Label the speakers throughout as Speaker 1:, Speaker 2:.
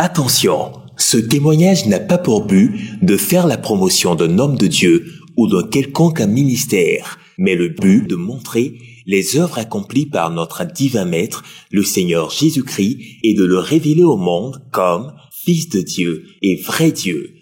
Speaker 1: Attention, ce témoignage n'a pas pour but de faire la promotion d'un homme de Dieu ou d'un quelconque ministère, mais le but de montrer les œuvres accomplies par notre divin Maître, le Seigneur Jésus-Christ, et de le révéler au monde comme Fils de Dieu et vrai Dieu.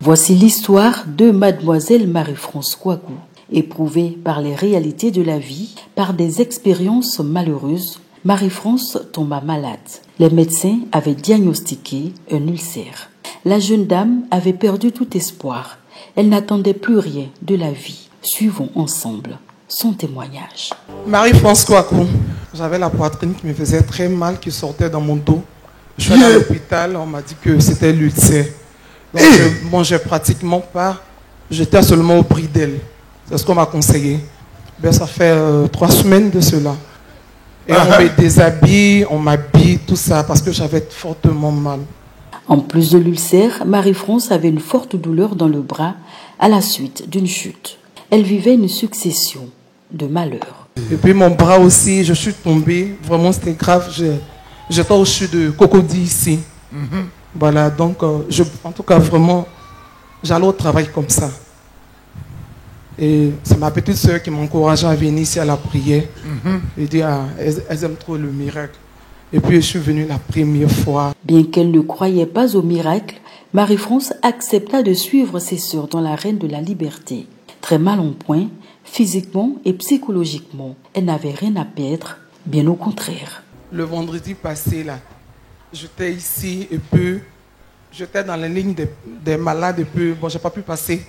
Speaker 2: Voici l'histoire de Mademoiselle Marie-France Kouakou. Éprouvée par les réalités de la vie, par des expériences malheureuses, Marie-France tomba malade. Les médecins avaient diagnostiqué un ulcère. La jeune dame avait perdu tout espoir. Elle n'attendait plus rien de la vie. Suivons ensemble son témoignage.
Speaker 3: Marie-France Kouakou, j'avais la poitrine qui me faisait très mal, qui sortait dans mon dos. Je suis allé à l'hôpital, on m'a dit que c'était l'ulcère. Donc je ne mangeais pratiquement pas, j'étais seulement au prix d'elle. C'est ce qu'on m'a conseillé. Ben, ça fait 3 semaines de cela. Et on me déshabille, on m'habille, tout ça, parce que j'avais fortement mal.
Speaker 2: En plus de l'ulcère, Marie-France avait une forte douleur dans le bras à la suite d'une chute. Elle vivait une succession de malheurs.
Speaker 3: Et puis mon bras aussi, je suis tombée, vraiment c'était grave. J'étais au-dessus de Cocody ici. Voilà, donc, en tout cas, vraiment, j'allais au travail comme ça. Et c'est ma petite soeur qui m'encourageait à venir ici à la prière. Et dit, elles aiment trop le miracle. Et puis, je suis venue la première fois.
Speaker 2: Bien qu'elle ne croyait pas au miracle, Marie-France accepta de suivre ses sœurs dans l'arène de la liberté. Très mal en point, physiquement et psychologiquement, elle n'avait rien à perdre, bien au contraire.
Speaker 3: Le vendredi passé, là, j'étais ici et puis j'étais dans la ligne des malades et puis bon, j'ai pas pu passer.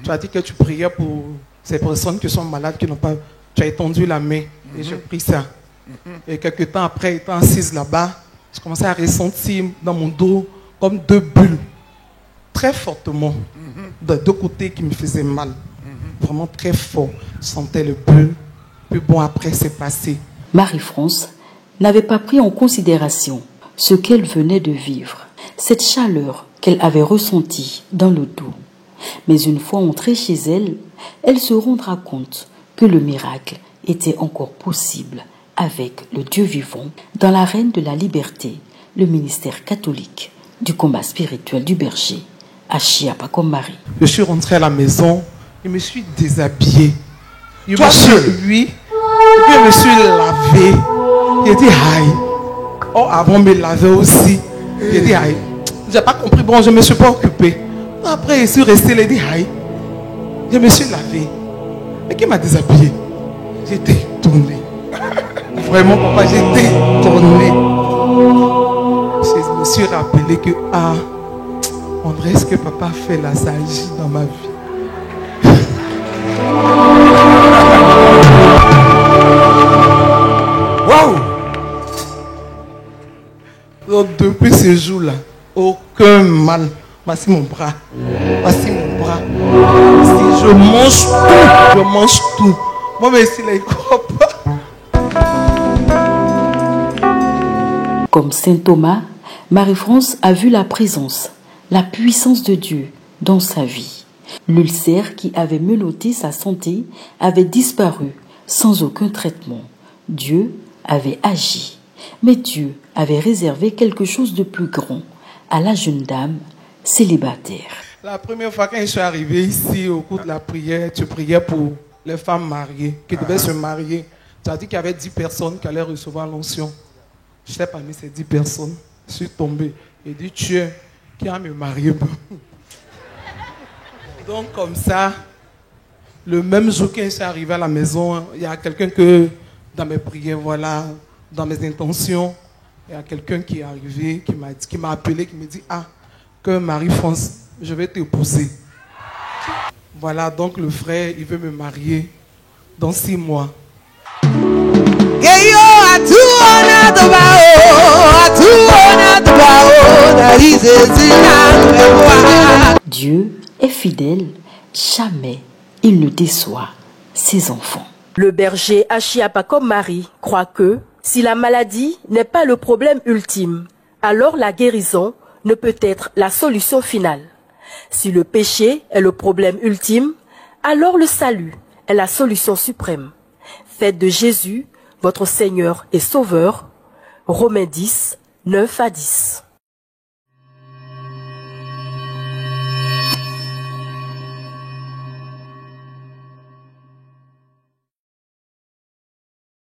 Speaker 3: Tu as dit que tu priais pour ces personnes qui sont malades, qui n'ont pas. Tu as étendu la main et j'ai pris ça. Et quelques temps après, étant assise là-bas, je commençais à ressentir dans mon dos comme 2 bulles, très fortement, de 2 côtés qui me faisaient mal. Vraiment très fort. Je sentais le bulle. Puis bon, après, c'est passé.
Speaker 2: Marie-France n'avait pas pris en considération ce qu'elle venait de vivre, cette chaleur qu'elle avait ressentie dans le dos. Mais une fois entrée chez elle, elle se rendra compte que le miracle était encore possible avec le Dieu vivant dans l'arène de la liberté, le ministère catholique du combat spirituel du berger, à Achi-Apakom-Marie.
Speaker 3: Je suis rentrée à la maison, je me suis déshabillée. Oui. Et puis je me suis lavée. J'ai dit aïe. Oh, avant me laver aussi. J'ai dit aïe. J'ai pas compris. Bon, je me suis pas occupée. Après, je suis restée. J'ai dit aïe. Je me suis lavée. Mais qui m'a déshabillée? J'étais étonnée. Vraiment, papa, j'étais étonnée. Je me suis rappelé que on dirait ce que papa fait là, ça agit dans ma vie. Waouh! Donc depuis ce jour-là, aucun mal. Voici mon bras. Voici mon bras. Si je mange tout, je mange tout. Moi, mais s'il ne croit pas.
Speaker 2: Comme saint Thomas, Marie-France a vu la présence, la puissance de Dieu dans sa vie. L'ulcère qui avait menotté sa santé avait disparu sans aucun traitement. Dieu avait agi, mais Dieu avait réservé quelque chose de plus grand à la jeune dame célibataire.
Speaker 3: La première fois quand je suis arrivé ici au cours de la prière, tu priais pour les femmes mariées qui devaient se marier. Tu as dit qu'il y avait 10 personnes qui allaient recevoir l'onction. J'étais parmi ces 10 personnes. Je suis tombé et dit Dieu qui a me marié. Donc comme ça, le même jour quand je suis arrivé à la maison, il y a quelqu'un que dans mes prières, voilà, dans mes intentions, il y a quelqu'un qui est arrivé, qui m'a appelé, qui me dit que Marie-France, je vais t'épouser. Voilà, donc le frère, il veut me marier dans 6 mois.
Speaker 2: Dieu est fidèle, jamais il ne déçoit ses enfants.
Speaker 4: Le berger Achi-Apakom-Marie croit que Si la maladie n'est pas le problème ultime, alors la guérison ne peut être la solution finale. Si le péché est le problème ultime, alors le salut est la solution suprême. Faites de Jésus votre Seigneur et Sauveur. Romains 10, 9 à 10.